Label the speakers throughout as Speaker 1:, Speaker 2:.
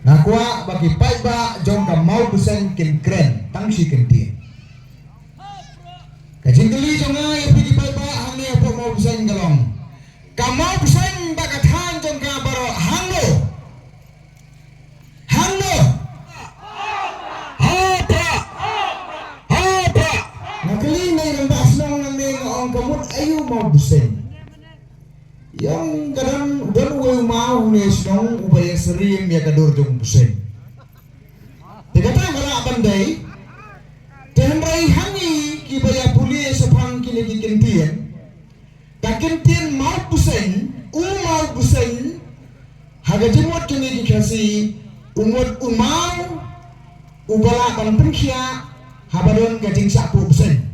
Speaker 1: Nakwa bagi paiba jong ka mau busen kin kren tang si kin tin. Kajing kali jong ay pigi paiba hangni apo mau busen galong. Ka mau busen bakathan jong ka baro hangno. Hangno. Apa? Apa? Nakali may rambas nang ngong kamut ayu mau busen. Yang kadang dan uwe mau nesnong upaya sering ya kadur jong busen. Tegata ngala bandai. Tehenrai hangi kibaya puli sepang kini dikentian. Kakentian mau busen, mau busen. Haga jemut kini dikasih umut umau ubala ban penkia habadon gajing sapu busen.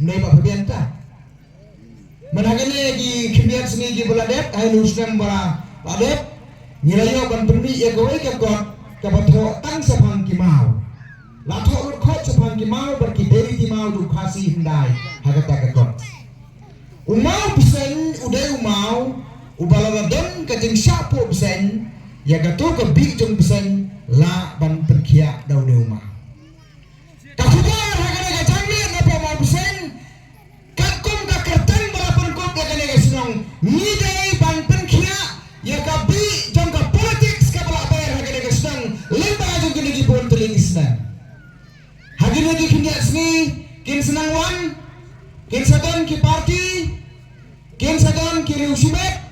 Speaker 1: Mnei pak pebianta. Menagane di kimbian seni di beladet ay lusnem bara badet nilayo ban pendi ya gowe ke got kabatho tang sapang kimau la tho ur khot sapang kimau berki deri timau du khasi hindai hagata ke got umau bisen udai umau ubala don kajing sapu bisen ya gato ke bi jong bisen la ban perkia dau de umau kakubar hagane gajangni napa mau bisen Nidai ban penkia ya kabi jong ka politik skabala bayar hagane ka sedang lemba jong kini di pon teling isnan hagane di kini asni kin senang wan kin sadon ki parti kin sadon ki rusimet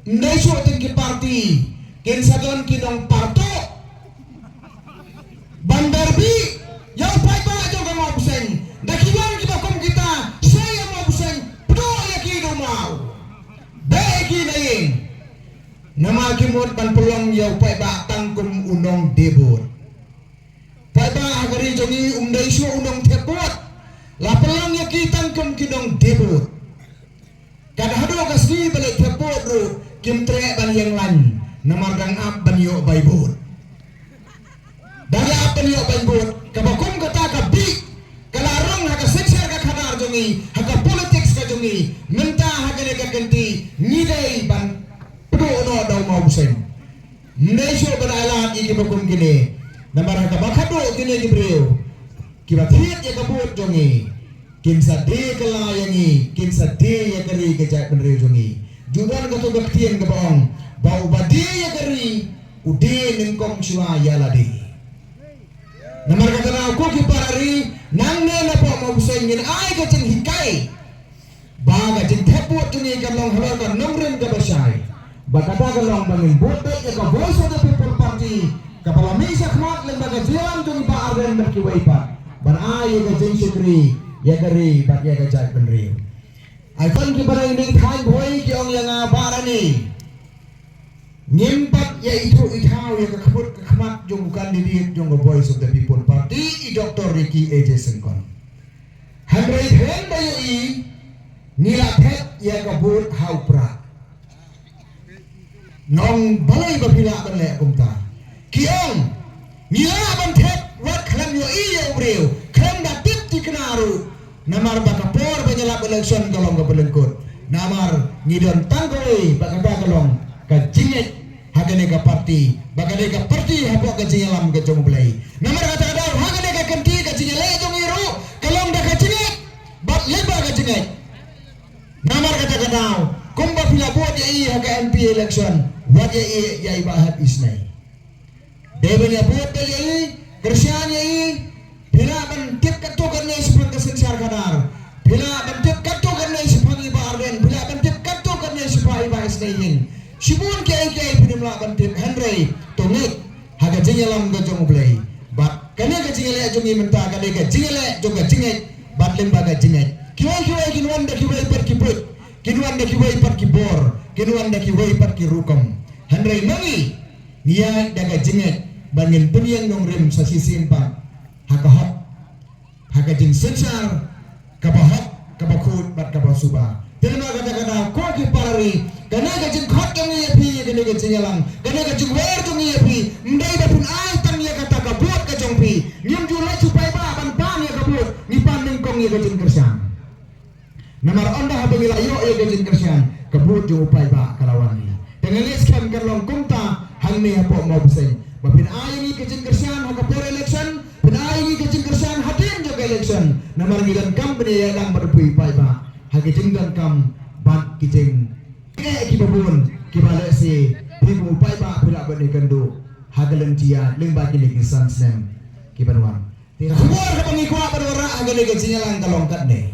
Speaker 1: ndai so ten ki parti kin sadon ki nong parto bandarbi yang pai ba jong ka mau busen dakiwan kita kom kita saya mau busen mau bagi naing nama kimut pan pelong yau pai ba tangkum unong debut pai ba agari jongi umdai su unong tepot la pelong ya ki tangkum kidong debut kada hado kasni balik tepot ru kim tre ban yang lan namar gang ap ban yo baibut dari ap ban yo baibut kabakum kata kabi kalarong haka sekser ka khadar jongi haka politik ka jongi menta hagane ka ganti nidai ban pedo no daw mau busen ndaiso banalan iki bakum gini namar haka bakado gini gibreu kiba thiet ya kabut jongi kin sade kalayangi kin sade ya kari kejak benreu jongi judan ka to baktien ka baong bau bade ya kari ude nengkong siwa ya ladi namar kata na ko ki parari nang ne na po mau busen ngin ai ka ceng hikai baga jeng tepot tungi kalong halaga nomren ka basai bakata kalong bangin bote ya ka voice of the people party kapala misa khmat lembaga jalan tungi ba arden berkiwai pa ban ai ka jeng sukri ya kari bak ya ka jai benri ai kon ki bara ini thai boy ki ong yang barani ngimpat ya itu ithau ya ka khmut ka khmat jong bukan didi jong voice of the people party i Dr. Ricky AJ Sengkon handrai hen bayu i nila pet ya kabut haupra nong balai bapila ban le kumta kiong nila ban pet wat klam yo i ya ubreu klam da tip tiknaru namar bakapor banyala election kalong ka belengkut namar ngidon tanggoi bakada kalong ka jinget hagane ka parti bagane ka parti hapo ka jingalam ka jong belai namar kata kada hagane ka kenti ka jingale jong iru kalong da ka jinget bat lemba ka jinget namar kata kadau kumba pila buat ya iya ke MP election buat ya iya ya ibahat isnai deben ya buat ya iya kersian ya iya pila bantip katukan ya sepang kesensar kadar pila bantip katukan ya sepang iba arden pila bantip katukan ya sepang iba isnai sibun kiai pinimla bantip Henry tongik haga jingalam ga jong play bat kane ga jingale jongi menta kane ga jingale jonga jingai bat lemba ga jingai kiwai kinuan da kiwai par kiput kinuan da kiwai par kibor kinuan da kiwai par kirukom Henry mangi nia daga jingai bangin punyang nong rem sa sisin pa haga hot haga jing sensar kabahot kabakut bat kabasuba terima kata-kata ko ki parari kana ga jing khot kami yapi kana ga jingalang kana ga jing wer kami yapi ndai da pun ai tam ya kata ka buat ka jongpi nyum jula supaya ba ban pan ya ka buat ni pan ning kong ya ga jing kersan namar onda habila yo ya ga jing kersan ka buat jo upai ba kalawani dengan iskan kalong kumta hang ni apa mau besing bapin ai ke jin kersian ha kapor election pin ai ke jin kersian hatin jo election namar gidan kam bene ya lang berpui pai ba ha ke jin dan kam bat ki jing ki babun ki bale si pimu pai ba pula bene kendo ha galen dia ling ba ki lisan snem ki banwan Kumor ka pangikwa barwara agale ka sinyalang kalongkat ne.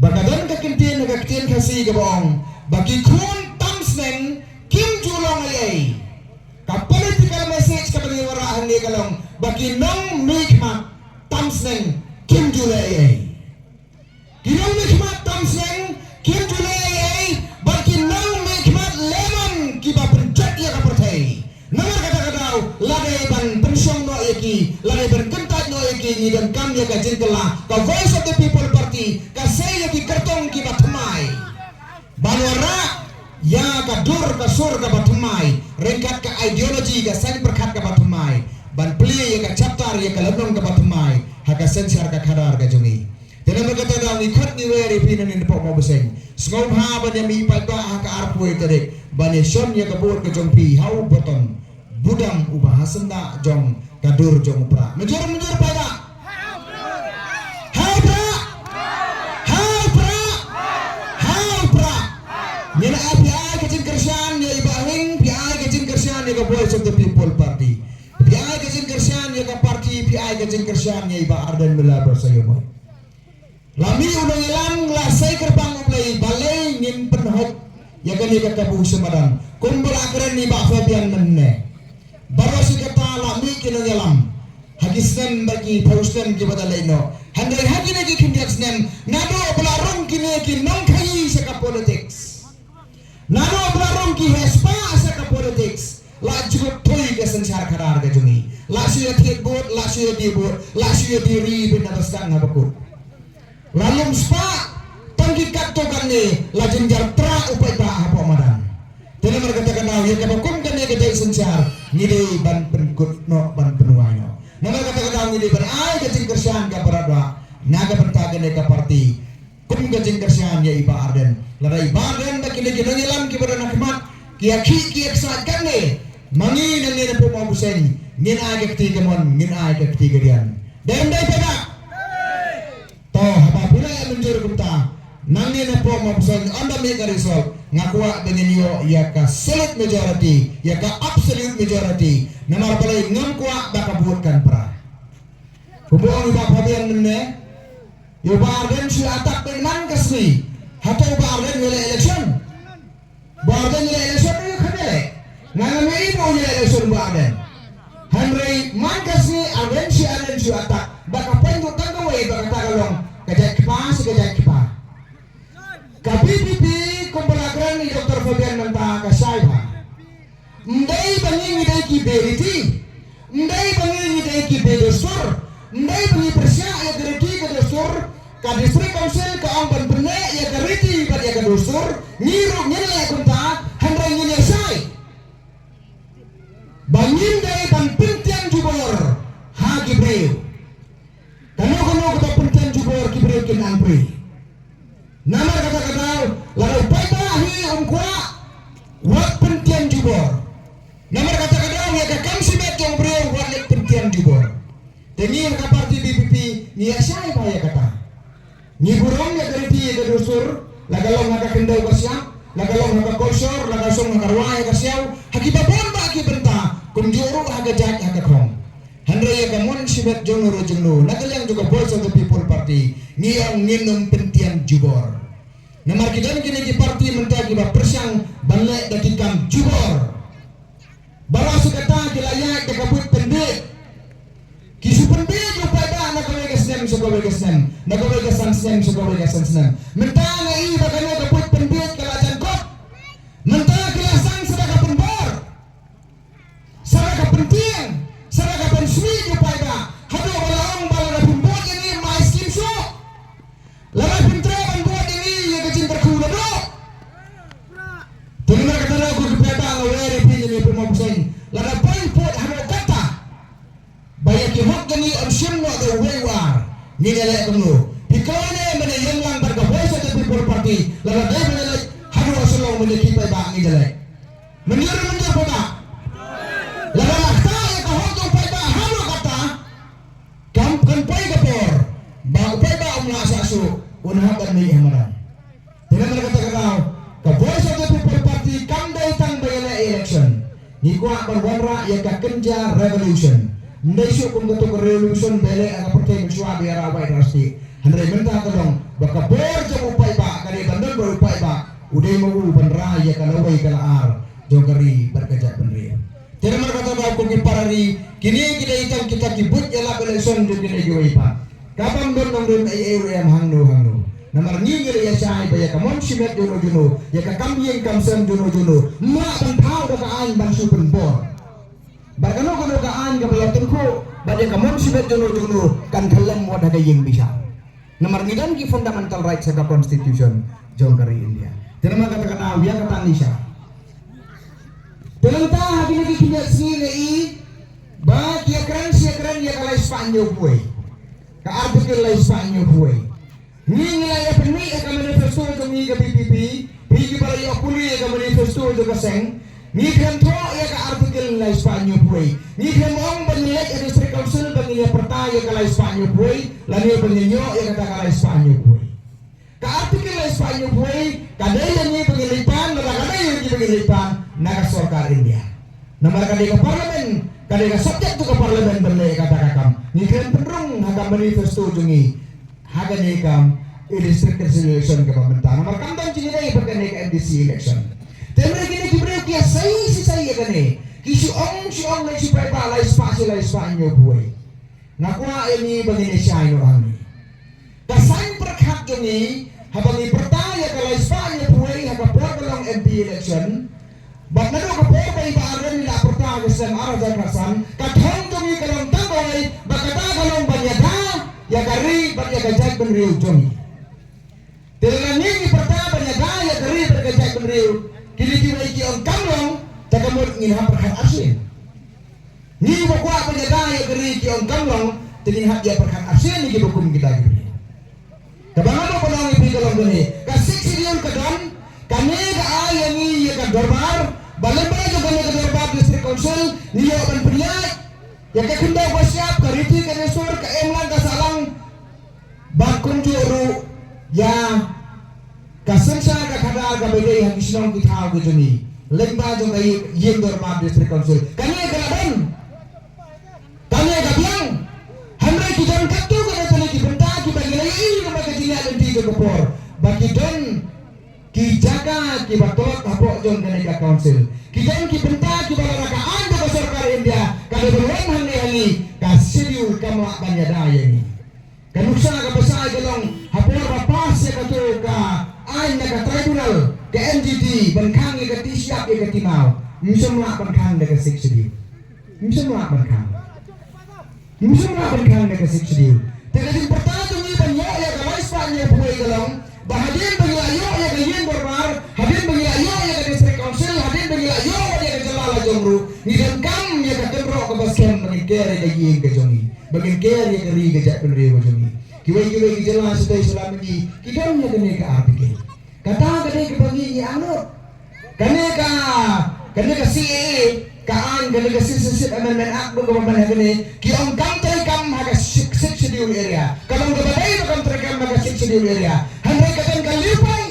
Speaker 1: Bakadan ka kintin ka kintin kasi ka bong bagi kun tamsnen kim julong ay. Ka political message ka pangikwa ni kalong bagi nong mikmat tamsnen kim julong ay. Kinong mikmat tamsnen kim julong ay bagi nong mikmat lemon kiba penjat ya ka pertai. Nomor kata-kata lagay ban pensyong no yaki lagay ban kentat no yaki ni dan kam ya kajin kala ka voice of the people party ka say yaki kartong ki batumai banwara ya ka dur ka sur ka batumai rengkat ka ideologi ka sen perkat ka batumai ban pli ya ka chapter ya ka labnong ka batumai ha ka sen syar ka khadar ka jungi dan berkata daw ni khat ni weri pinan ni po mo beseng sngom ha ban ya mi pa ha ka arpu iterek ban ya shon ya ka bor ka jongpi hau boton budang ubah hasenda jong kadur jong pra menjur pada hai pra nyena api ai kecin kersian ya ibahing pi ai kecin kersian ya ka voice of the people party pi ai kecin kersian ya ka party pi ai kecin kersian ya iba ardan melabar sayo boy lami unang ilang la say kerbang ublay balay ngin penhok ya kali ka kabu semadan kumbul akran ni ba Fabian menne baru si kata lami kino nyalam hagisnen bagi pausnen ki badalay no handai hagi lagi kindiaksnen nado belarong kini ki nong kai sa politics nado belarong ki hespa sa politics la cukup toy ke sensar kadar ke jungi la suya tiebut la suya dibut la suya diri binatas kang ngabakut lalum spa tangki katto kanne la jenjar tra upai ba apa madan Tena merkatakan nahu ya kabakum kan ya kedai sensar ngide ban penkut no ban penuai no. Nama katakan nahu ngide ban ai kecing kersian ka parada naga bentagan ka parti kum kecing kersian ya iba arden larai badan baki lagi ngelam ki pada nakmat ki ki eksat kan ne mangi nang ne po mau busen ngin ai ke ketiga mon ngin ai ke ketiga dian dan dai pada to apa pula yang menjur kumta nang ne po mau busen anda me ka result ngakwa dengan yo ya ka solid majority ya ka absolute majority namar balai ngangkwa baka buatkan pra kubuang ba Fabian menne yo ba arden si atak penan kasni hato ba arden wala election ba arden wala election yo khamele ngangamai mo wala election ba arden Henry man kasni arden si atak baka pendu tangawai baka tagalong kajak kipa KPPP kumpulakran ni Dr. Fabian mentah kasaiba ndai bangi ngidai ki beriti ndai bangi ngidai ki bedosur ndai bangi persya ya geriti ke dosur ka district council ka amban benne ya geriti pada ya dosur ngiru nyela ya kunta handrai ngine sai bangin dai ban pintian jubor ha gibreu kanu kata pintian jubor gibreu kin ampri nama kata-kata lalu paibahi umkwa wat pentian jubor nama kata-kata ya kakam sibet yang beriau wat pentian jubor tengi yang parti BPP ni asai ya kata ni burung ya keriti ya dosur lagalong ngaka kendau kasyam lagalong ngaka kolsor lagasong ngaka ruaya kasyaw hakiba bomba ki benta kunjuru haga jak haga krong handra ya kamon sibet jonoro jengno nagalang juga voice of the people party ngiyang nginum pentian jubor namar kidan kini ki parti mentagi ba persyang balai dakikam jubor bara sukata kilaya ke kabut pendek kisu pendek jo pada na kawai gasnem mentang ai ba kana kabut pendek kalajan kop mentang kilasan sedaka penbor sedaka penting sedaka pensui jo pada hado balaong balana pembot ini mai skim so lawan pentrawan buat ini ya kecil terkuda do terima kata aku kepeta ngawere pinjam ni pemobusan lada poin pot hado kata bayak ki hok gani on shimno the waywar ni nele kamu pikone mene yang lang barga voice of the people party lada dai mene hado solo mene kipai ba ni dele menjur pada kami hamaran. Tidak mereka katakan ka Voice of the People Party kam datang bayala election. Ni kuat berwarna ya ka kenja revolution. Ndai syuk kum ketuk revolution bele aga pertai bersuah biar awai rasti. Handai mentah kadong baka bor jam upai ba kali bandel ber upai ba. Udai mau benra ya kalawai kalaar jongkari berkejak benri. Tidak mereka katakan kum parari kini kita hitam kita kibut ya election di kini juipa. Kapam don dong em hangno. Namar ngingil ya syai baya kamon simet juno ya ka kambing kamsem juno ma ban thau da ka an ban su pen bor bagano kono ka an ka baya tenko baya kamon simet juno kan khalam wada ka yeng bisa namar ngidan ki fundamental rights sa constitution jongkari India terima kata kata ya kata Nisha pelanta hagini ki kinya sine i ba ya kran ya kala Spanyol boy ka artikel la Spanyol boy ni nilai peni akan manifesto untuk ni ke PPP, pergi balai apuli akan manifesto untuk keseng, ni kanto ya ke artikel nilai Spanyol boy, ni kanong banyak district council banyak pertai ya ke Spanyol boy, lalu banyak ya kata ke Spanyol boy. Ke artikel nilai Spanyol boy, kadai yang ni pengilipan, kadai yang ni pengilipan, naga sorkar India. Nampak kadai ke parlemen, kadai ke subjek tu ke parlemen banyak kata kakam, ni kan penrung akan manifesto jungi. Haga nekam district election ke pemerintah. Nomor kambang cini dai pakai nek MDC election. Temre kini kibreu kia sai kene. Si ong lai si pepa lai Spanyol buai. Nakua ini bagi Indonesia ini orang ni. Kasain perkat joni habangi pertaya kalau Spanyol buai haga porbalong MP election. Bak nado ka por bai baaren la pertaya sen araja kasan kathong joni kalong taboy bakata kalong banyada ya kari banyak gajah penriu joni. Dengan ini pertama banyak gaya kari bergajah penriu. Kini kita iki on kamlong takamut ngin haperhat asin. Ni bakwa banyak gaya kari iki on kamlong tini hak ya perhat asin ni hukum kita gini. Kabangan apa nang ipi kalong gini? Kasik silion kadon kami ka ayang ni ya ka dorbar balembara jo kami ka dorbar district council ni yo ban priat ya ka kunda ko siap ka riti ka resor ka emlan ka salang bakun juru ya kasensa ka kada ka bede ha kisnong kithaw ko joni lemba jo kai yeng dorbar district council kani ka laban kani ka biang hamre ki don kattu ka tele ki benta ki bagilai ini ka makajila dan tiga kopor baki don ki jaga ki batot hapok jon kaneka council ki don ki benta ki balaraka anda ka sarkar India kada berwan hangi ka serius kama banyadaya ni kanuksa ka pasay galong hapor papas ya kato ka ay na ka tribunal ka NGT bankang ka tisyak ka timaw musamla bankang ka siksidi musamla bankang ka siksidi tagadim pertama ni banyak ya ka Spanyol buai galong bahadin bagi ayo ya ka yen borbar hadin bagi ayo ya ka district council hadin bagi ayo ya ka jalala jomru ni dan kam ya ka tembro ka baskem bagi kere ka yen ka jongi bagi kere ka ri ka jak penri ka jongi kiwai ki jelas sudah Islam ini kita nya kene ka artikel kata kene ka bagi ni anut kene ka CA ka an kene ka citizenship amendment act ko ba man kene ki on country kam ha ka schedule area kalau ka badai ka country kam ha ka schedule area handai ka kan kalipay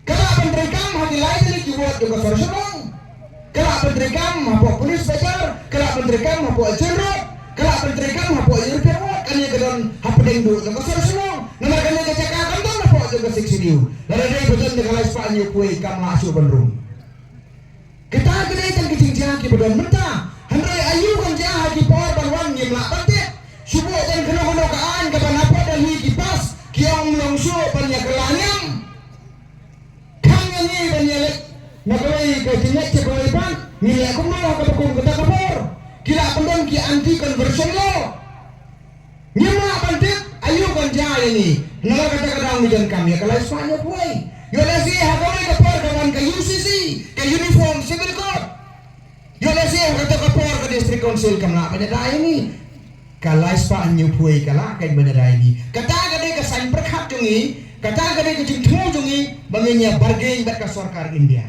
Speaker 1: kala country kam ha dilai ni ki buat ko sorsorong kala country kam ha po police bazar kala country kam ha po jero kala country kam ha po irpero kani ka don ha pedeng do ko sorsorong nama kani ka cakap kan don ha po ko schedule lalu dai betul ni kala Spanyol kuai kam la asu benrum kita kena ikan kecing jaki bedon mentah handai ayu kan jaki por banwan ni melak bantik subuh dan kena kaan kapan apa dan hi kipas kiong longsu banyak kelanyam kang ni banyak nakawai ke jenek cekolipan nilai aku mau ke bekung kita kapor kila pendon ki anti conversion lo nyemla bantik ayu kan jaya ni nala kata-kata hujan kami kalau Spanyol buai Yolasi hagawai kapor kawan ke UCC ke uniform civil code Yolasi kata kapor ke district council kamla penyerai ini kalai Spanyol buai kala kain penyerai ini kata kadai ke sain berkat jungi kata kadai ke jingtmu jungi banginya bargain bat ke sarkar India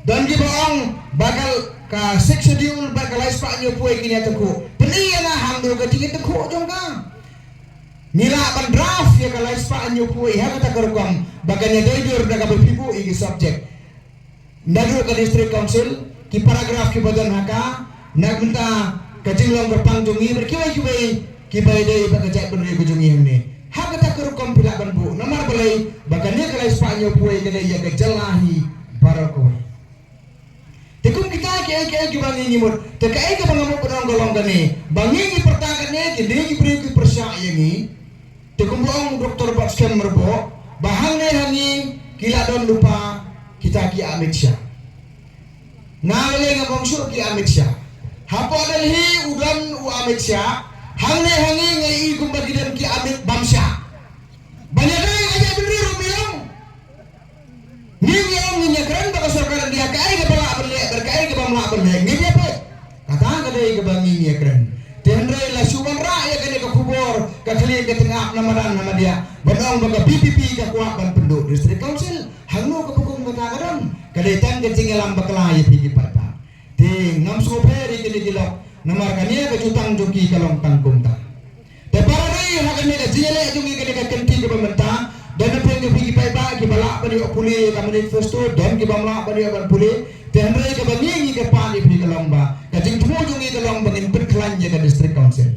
Speaker 1: dan di bohong bakal ke six schedule bakal Spanyol buai kini teku peniana hangdo ke tinggi teku jongka nila ban draft ya kalau ispa anyo pui ha kata kerukam baganya doidur daga berpipu igi subject nagro ke district council ki paragraf ki badan haka nagmenta kajinglong berpangjungi berkiwai ki dai bagajak beri kujungi hamne ha kata kerukam pila ban bu nomor balai baganya kalau ispa anyo pui gede ya gejalahi barakoi tekum kita ke bangi nyimut tekai ke bangamu pedang golong gane bangi pertanggane ki dei beri ki persya yangi tekum boong doktor bakskem merbo bahane hangi kila don lupa kita ki Amit Syah ngale ngabong sur ki Amit Syah hapo dalhi udan u Amit Syah hangne hangi ngai gumbagi dan ki Amit Bamsya banyak aja bener bilang Nginyong keren baka sarkaran dia kai ke bala berle berkai ke bamla berle nginya pe kata kadai ke bangi keren Tendrai la suwan raya kene ke kubur ke kali ke tengah nama dia benong baka PPP ke kuat ban penduk district council hangno ke pukung kata kadon kadai tan ke cingelam bakla ya pigi parta ting ngam soperi kene gilok namar kania ke jutang joki kalong tangkum ta te parai hakane ke jingele jungi kene ke kenti ke pemerintah dan apa yang pergi payah ki balak bani opuli ka manifesto dan ki bamla bani ban puli tendrai ke bangi ke pani pergi ke lomba kajing tumujungi ke lomba ngin berkelanja ke district council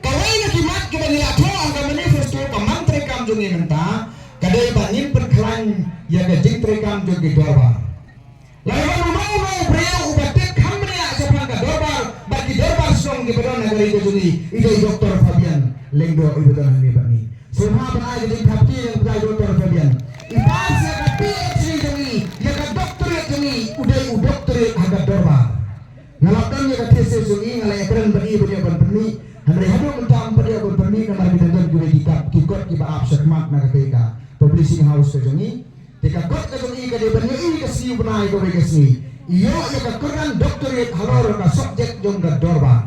Speaker 1: kawai na kimat ke bangi atho ka manifesto ka mantri kam jungi menta kadai bangin berkelan ya kajing tri kam jungi dorbar lalu mau pria ubatek kamne sepan ka dorbar bagi dorbar song ki bedon negeri ke jungi ide Dr. Fabian lengdo ibedon ni bani semua benar jadi kapti yang benar Dr. Fabian ipas ya ka PhD jungi ya ka doktorat jungi udai doktorat agak dorbar ngalapkan ya ka thesis jungi ngalai keren bani bani Henry hadu mentam pada bani kamar kita don juga kikot ki baap sekmat na ketika publishing house ke jungi tika kot ke jungi ka de bani ini ke siu benai ko ke si iyo ya ka keren doktorat halor ka subjek jong ka dorbar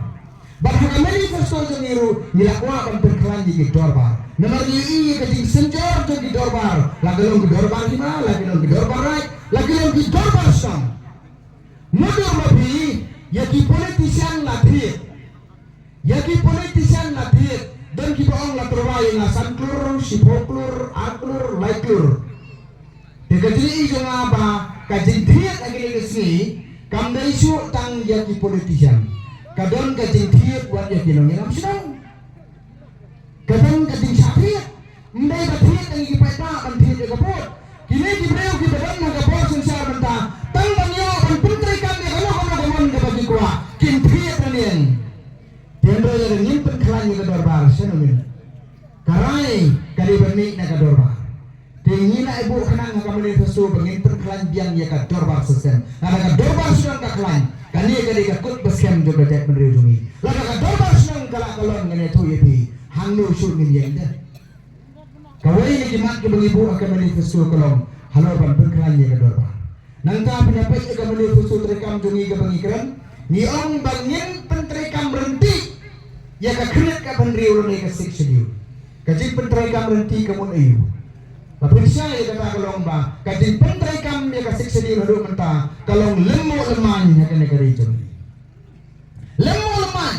Speaker 1: bahkan manifesto jungiru nilakwa kan berkelan di dorbar nomor ini keting senjor di dorbar lagi long di dorbar lima lagi long di dorbar right lagi long di dorbar sam mudur lebih ya ki politician latih dan ki boong la terwai ngasan klur sipoklur aklur laiklur dekajri jong apa kajing thiet lagi lagi kam dai su tang ya ki politician kadang kajing thiet buat ya kinong yang sedang kadang kajing sakit ndai bathiet ang gipayta ban thiet ya kapot kini gibreu ki badan na kapot sensar benta tang banyo ban puntri kam ya kalau gamon ke bagi kuah kin thiet ranien tendro ya nyimpen kelan ke dorbar senomin karai kali berni na ke dorbar tingina ibu kenang ka manifesto bangin perkelan biang ya ke dorbar sesen ada ke dorbar sunan ka kelan kali kali ka kut beskem juga tek menrejungi lada ka dorbar sunan kala kalon ngene to yepi hangno sur ngin yang dah kawai ni kimat ke bangibu akan manifesto kalong halo ban perkelan ya ke dorbar nangka penyapai ke manifesto terekam jungi ke bangikran ni ong bangin penterekam berhenti ya ka kret ka bandri ulun ka siksediu kajing penterekam berhenti kamun ayu tapi saya kata kalong ba kajing penterekam ya ka siksediu hadu menta kalong lemo leman ya kene kari jungi lemo leman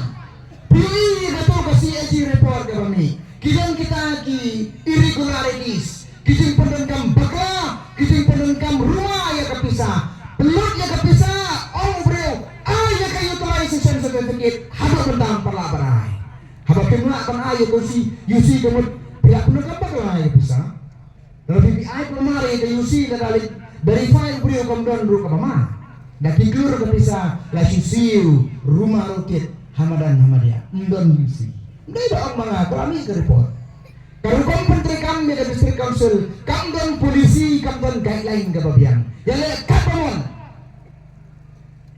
Speaker 1: pilih kata ka CAG report ka bami kijang kita ki irregularities kijing pendenkam bakla kijing pendenkam rumah ya kapisah pelut ya kapisah ong breu ya kayu utilization certificate haba bentang perlabarai haba kemula kan ayo kursi UC kemud pihak pendenkam bakla ya kapisah kalau BPI pelmari ke UC dari verify breu komdon ru kapama dak kiklur kapisah la siu rumah roket hamadan hamadia ndon UC ndai doang mga kami ke report kalau kom menteri kami ke district council kamdon polisi kamdon guideline ke babian ya le kapamon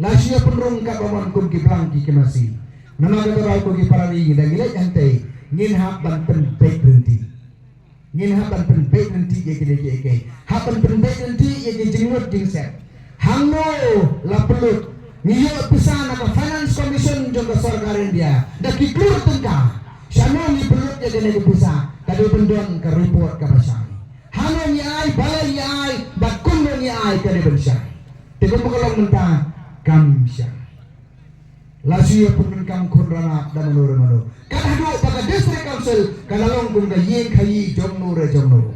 Speaker 1: lasya penrung kapamon kum ki blanki ke masih nama kata ko ki parari dan gilai antai ngin hak ban pen baik berhenti ngin hak ban pen baik berhenti ye ke hak ban pen baik berhenti ye ke jengut dingset hangno la pelut niyo pisana ka finance commission jong ka sarkaran dia dak kiklur tengka Sano ni belut ya kena bisa kado bendon ke report ke pasang. Hano ni ai balai ni ai bakun ni ai kena bisa. Teko kalau mentah kamsya. Lasio pengkam konrana dan menurut kan hadu pada district council kalalong kung kayeng kayi jomno re jomno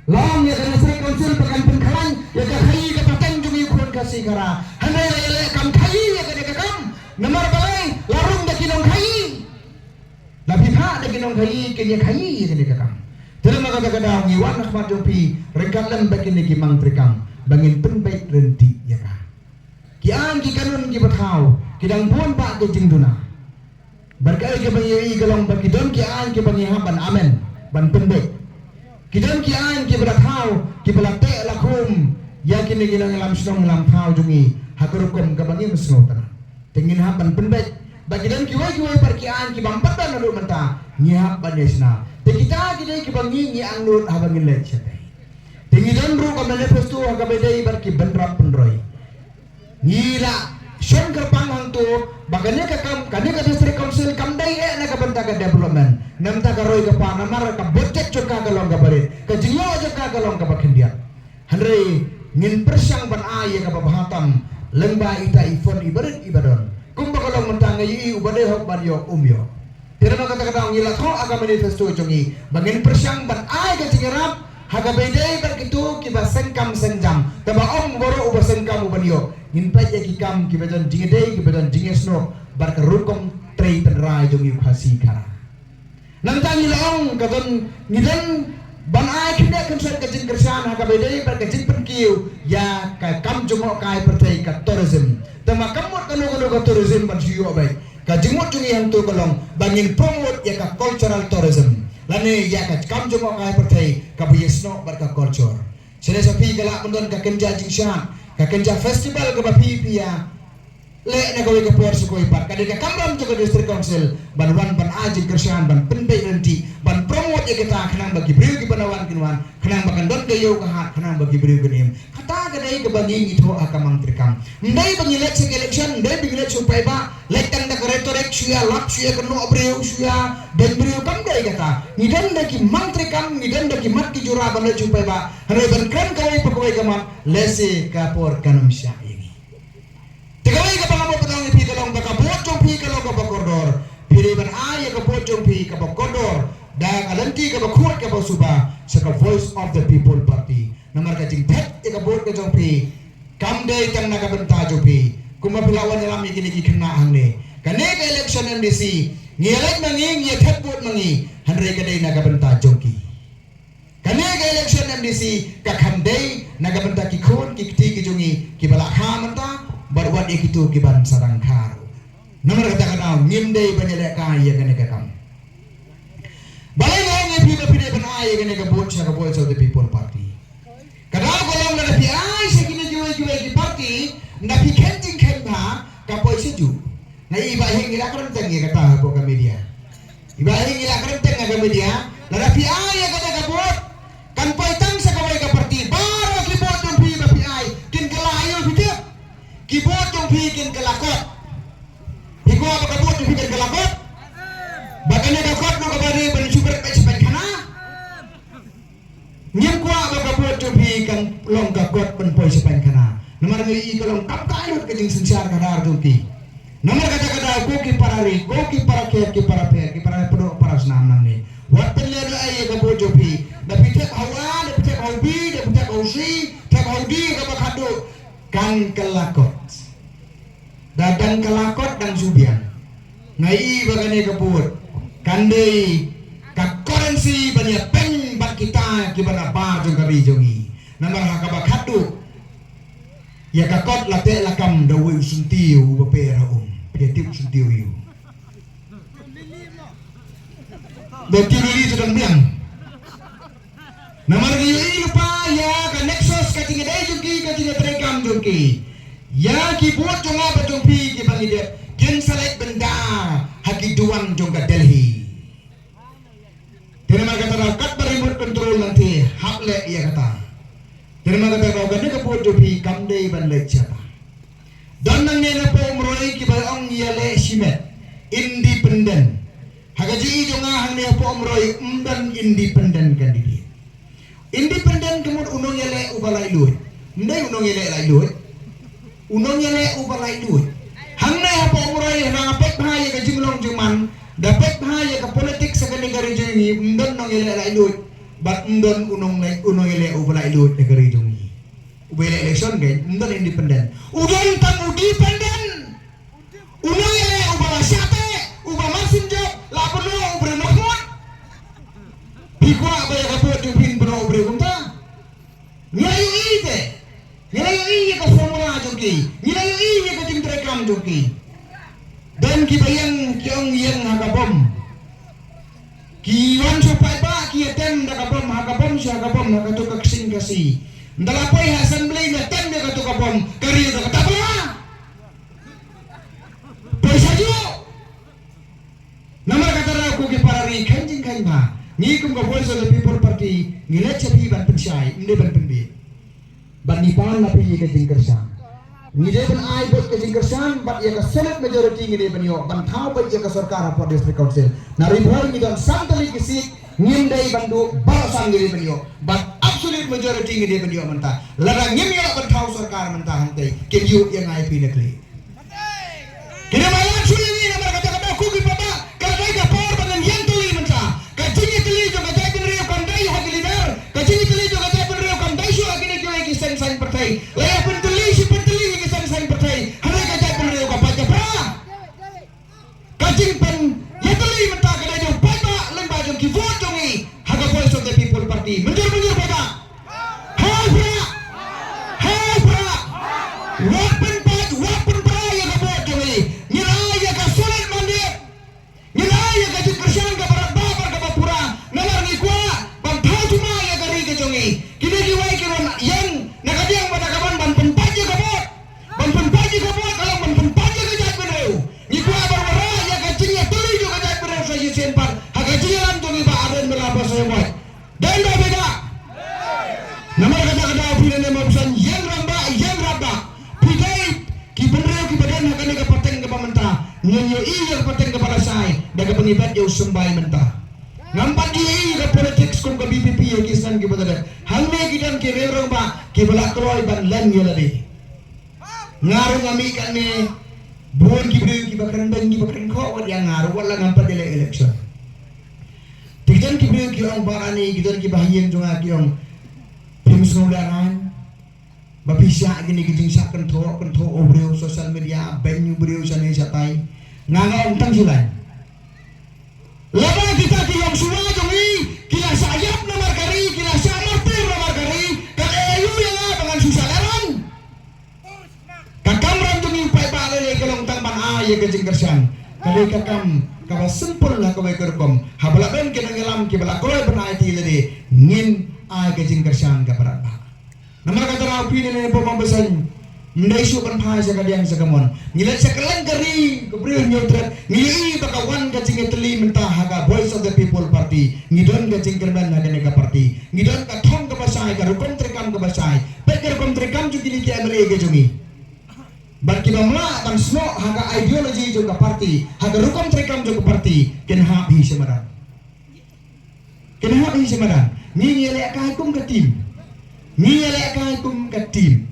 Speaker 1: long ya kan district council pakan pengkalan ya kan kayi kapatang jumi kurun kasih kara hanai lele kam kayi ya kan kam namar balai larung da kinong kayi labi ha da kinong kayi kenya kayi ya kan kam terima kata-kata ngiwan Ahmad Jopi rekalan bakin lagi mang trikam bangin penbaik renti ya kan kian ki kanun ki bathau kidang bon pa ke jingduna barkai ke bangi galong ba kidon kian ki bangi haban amen ban pende kidon kian ki bathau ki balate lakum yakin ni gilang lam snong lam thau jungi hakurukum ka bangi mesnota tengin haban pende ba kidon ki wai par kian ki bampat na lu menta nya banesna te kita ki bangi ni angnut habangin lechet tengidon ru ka manifesto ka bedai bar ki benrap penroi Nila Shankar Pangang tu baganya kanya ka district council kamdai na ka banta ka development namta ka roy ka pa namar ka budget ka galong ka barit ka jingo ka galong ka bakhindia hanre ngin persang ban ay ka babahatam lengba ita ifon ibarit ibadon kum bagalong mentang yi ubade hok ban yo umyo tira na kata ngila ko aga manifesto jongi bangin persang ban ay ka jingarap haga bedai berkitu kiba sengkam senjam taba om boro uba sengkam ubanyo Nimpai ki kam ki bedan jingedei ki bedan jingesno bar kerukom trei penrai jongi khasi kara nang tangi long kadon nidan ban ai kinde konset ka jing kersan ha ka bedei bar ka jing penkiu ya ka kam jongo kai pertai ka tourism tama kamot kanu ka tourism ban siyo bai ka jingot jongi yang tu kolong bangin promote ya ka cultural tourism lane ya ka kam jongo kai pertai ka biyesno bar ka culture sene sapi galak mendon ka kenja jing shan Kakenja festival ke bapi pia le na gawe ke por sukoi par kadika kamram juga district council ban aji kersan ban pendai nanti ban promote ya kita kenang bagi beriu ki panawan kinwan kenang bakan don ke yo kahat kenang bagi beriu kenim kata kadai ke bagi itu akamang trikam ndai bagi election ndai bagi election pai ba lekkan da rhetoric suya lap suya kenu beriu suya dan beriu kam dai kata nidan da ki mantrikam nidan da ki mat ki jura ban le pai ba hare ban kan kawai pekawai kaman lese kapor kanum sya Tegawai ka pangamo patang ipi kalong baka bocong pi kalong ka bakordor pili ban ay ka bocong pi ka bakordor da kalanti ka bakuat ka basuba sa ka voice of the people party namar ka jing pet ka bot ka jong pi kamde tang naga benta jo pi kuma pilawan alam ikini ki kena hangne kane ka election NDC ngielek mangi ngi pet bot mangi hanre ka dai naga benta jongki kane ka election NDC ka khandai naga benta ki khon ki kti ki jongi ki bala kha manta barwat ikitu kiban sarang karu nomor kata-kata ngimdei banyalek kaya kene kakam balai ngong epi bapide ban ay kene ka bot sa the people party kadal kolong na pi ay sa kine juwe ki party na pi kenting kenba ka boy seju na iba hingila kerenteng ya kata po ka media iba hingila kerenteng ka media na pi ay kata ka bot kan paitang sa kawai ka party baro ki bot ng pi ba pi ay kin kalayo bidip kibot yung bikin kelakot hiko apa kabot yung bikin kelakot bakanya kakot no kabari bani super kay sa kana ngim kwa apa kabot yung bikin long kakot penpoy sa kana namar ngi ikalong kapkayot kajing sensar kadar dumpi namar kata-kata koki parari koki para ki para pedo para senam nang ni wat penlero ay kabot yung bi da pitek hawa da pitek haubi da pitek hausi tak haudi kabakado kan kelakot dadang kelakot dan subian ngai bagane kaput kandei ka currency banyak peng bak kita kibana bar jong kari jongi namar hakaba khatu ya kakot late lakam dawi suntiu bapera piatiu suntiu yu beti lili sedang biang namar giyu pa ya ka nexus ka tingedai jongki ka tingedai jongki ya ki buat jonga bajongpi ki bangi de ken salek benda haki duang jongga Delhi terima kata kat remote control nanti haple ya kata terima kata kau gane ka buat jopi kamdei ban le chapa dan nang ne po umroi ki ba ong yale simet independent hagaji jonga hang ne po umroi umdan independent candidate independent kemud unong yale ubalai luit ndai unong yale lai luit unong yale ubalai luit hang na pai rangapek bahaya ka jumlong juman dapat bahaya ka politik sa kanigari jungi undon nong ile la ilut bat undon unong ile ubala ilut negari jungi ubala election gay undon independen udon tam independen unong ile ubala siate ubala masin job la penuh ubra nokmot bigwa baya ka pot pin penuh ubra kumta nilayu ite nilayu iya ka formula jungi nilayu iya ka tim rekam jungi dan kibayang kiong yang hagabom kiwan supaya ba kiaten hagabom si hagabom hagatuk kasing kasi ndalapoy assembly na tem ya katuk kabom kariyo na katabla poy sajo namar katara ko ki parari kanjing kan ba ni kum ka voice of the people party nilet chapi ban pensyai inde ban penbi ban nipan lapi ka jingkersa Ngide ban ai bot ke jingkersan bat ya ka senate majority ngide ban yo ban thau bat ya ka sarkar for district council na ribhar ngidon santali kisik ngindai bandu balasan ngide ban yo bat absolute majority ngide ban yo manta ladang ngim yo ban thau sarkar manta hantai ke yu yang ai pinakli kira malan suri ni namar kata kata ku ki papa ka dai ka por ban yang tuli manta ka jingi tuli jo ka dai ban rio kan dai ha leader ka jingi tuli jo ka dai ban rio kan dai shu agine ki ki sen san partai laya ban tuli si kajing pen yatali menta kada jo pada lemba jo ki vote jongi haga voice of the people party menjur pada hai pra wapen pra ya ka vote jongi nyira ya ka sulit mandi nyira ya ka jikrshan ka barat babar ka bapura nalar ni kwa ban thau cuma ya ka ri ka jongi kini ki wai ki ron yang nakadiang pada kaban ban penpaji ka vote kalau ban penpaji ka jat beneu ni kwa barwara sempat haga jiran tu ni ba aden berapa saya buat dan dah beda nama kata opini nama pesan yang ramba pidai ki bener ki badan haga ni ka pateng ka pamenta nyanyo iya ka pateng ka para sai daga pengibat yo sembai mentah ngampat iya ka politics kum ka BPP ya kisan ki badada halme ki dan ki rerong ba ki balak kloy ban lan yo ladi ngaru ngami kan ni buon ki bakaran ko yang ngaruh wala ngampat dele election tidan ki brio ki orang barani gidan ki bahiyeng jonga ki orang pims ngularan babisa gini ki jingsa kentho obreo sosial media benyu brio sane satai nganga untang sulan laba kita ki yang suwa jongi kila sayap nomor kari kila samar pir nomor kari ka ayu yang dengan susalaran kakam ram jongi pai bale kelong tang ban ay ke jingkersan kali kakam kawa sempul lah kawai kerkom habala ben kena ngelam ki bala koy benai ti lede ngin ay ke jingkersan ka paraba namar kata rapi ne pomang besan ndai su ban phai sa kadiang sa kamon ngilat sa kalang kari kebriu nyotret ngi bakawan ka jingeteli mentah haga voice of the people party ngidon ka jingkerban haga nega party ngidon ka thong ka basai ka rukom trekam ka basai peker kom trekam jukili ki amre ke jungi Bagi bamla ban smo haga ideologi juga parti haga rukom trekam juga parti ken habi semaran ni ngele ka kum ke tim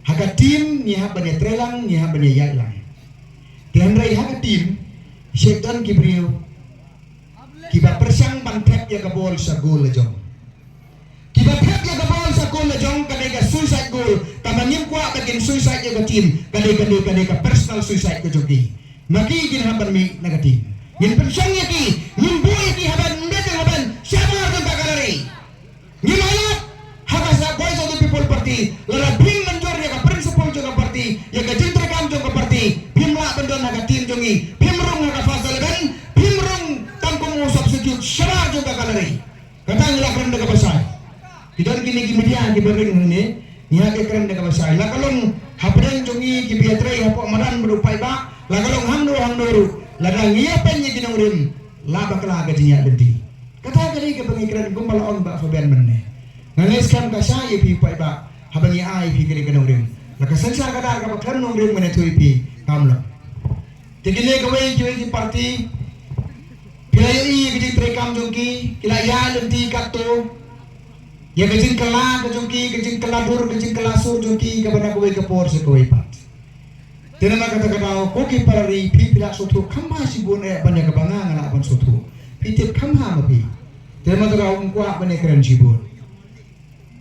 Speaker 1: haga tim ni ha bane trelang ni ha bane yailang dan rai haga tim setan kibriu kiba persang ban thep ya ka bol sa gol jong kiba thep ya ka bol sa gol jong kadai ka suicide goal tamangim kwa bagin suicide ya ka team kadai ka personal suicide ka jogi maki gin haban mi naga team ngin pensang ya ki ngin boy ki haban ndete haban sabar ka galari ngin ayat haga sa voice of the people party lara bring menjor ya ka principal juga party ya ka jintre kam juga party bimla bendon naga team jongi bimrung naga fasal ben bimrung tangkum substitute sabar juga galari kata ngilakran naga basai kita kini ki media ki bering ni nya ke keren daga basai la kalong hapren jongi ki biatre hapo maran berupai ba la kalong hangdo la ngia penye ginang rim la bakla ga jinya denti kata kali ke pengikran gumbal on ba fabian menne ngales kam ka sai pi pai ba habani ai pi kiri ginang rim la ka sansa ka dar ka baklan nong rim mene thui pi kamla tegile ka wei ki parti kilai i bi trekam jongi kila ya denti kato ya kecing kela kejungki kecing keladur kecing kelasur jungki kabana kowe kepor se kowe pat Tinama kata-kata koki parari pi pila sotu kamha sibun banyak kebangangan apan sotu. Pitip kamha mapi. Tinama kata ungkwa banyak keren sibun.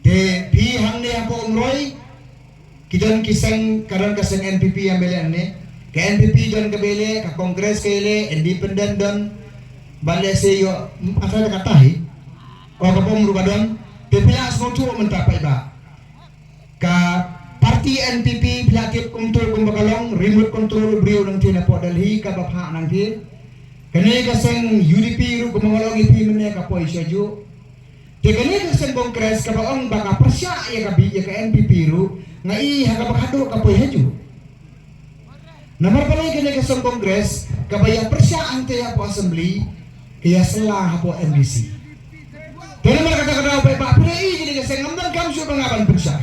Speaker 1: De pi hangne apa umroy kidan kisang karan kasang NPP yang bele ne. Ke NPP dan ke bele ke kongres ke bele independen dan bale se yo asal katahi. O kapom rubadon de pila sotu mentapai ba. Ka parti NPP pilakip kontrol kumbakalong remote control beliau nang tina po dalhi ka bapha nang ti kani kaseng UDP ru kumangalong ipi mene ka po isyaju te kani kaseng kongres ka baong baka persya ya ka bi ya ka NPP ru ngai ha ka bakado ka po haju namar palay kani kaseng kongres ka baya persya ante ya po assembly kaya sela ha po MDC dene mar kata-kata pa pa pili kini kaseng ngamdan kamsu pangaban persya.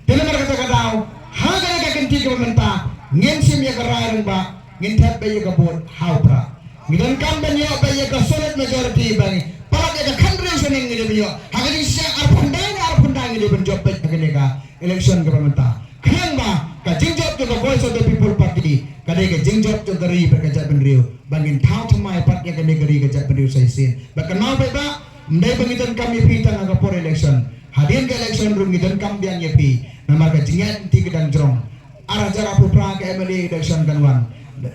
Speaker 1: Dalam kata-kata, haga ka kanti ka mamanta, ngin sim ya karayang ba, ngin tap ba ya kabot, hawpra. Ngidan kamban yo ba ya ka solid majority ba ni, palak ya ka convention ng ngidin yo, haga din siya arpundang ngidin ban job ba ka election ka mamanta. Kayang ba, ka jingjop to the voice of the people party, kadai ka jingjop to the ri berkajat benriyo, bangin tau tamay pat ya ka negeri kajat benriyo sa isin. Baka now ba, mday bangitan kami pitang aga for election. Hadir ke election room gidan kambiang yepi nama ka jingan ti gedang jrong arah jara pupra ke MLA election kanwan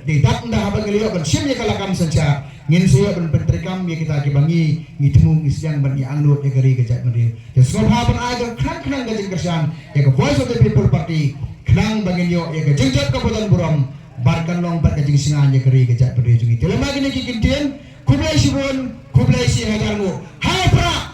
Speaker 1: di tak nda habang ngeliyo kan sim ye kalakam saja ngin suyo ben pentrikam ye kita kibangi ngitemu isyang ban ye anut ye gari kejak mari ya semua haban aja kran gajing kersan ye ke voice of the people party kran bangin yo ye ke jingjat kabupaten Burom barkan long bar gajing singan ye gari kejak mari jungi telema gini kikintien kublai sibun kublai si hajarmu hai pra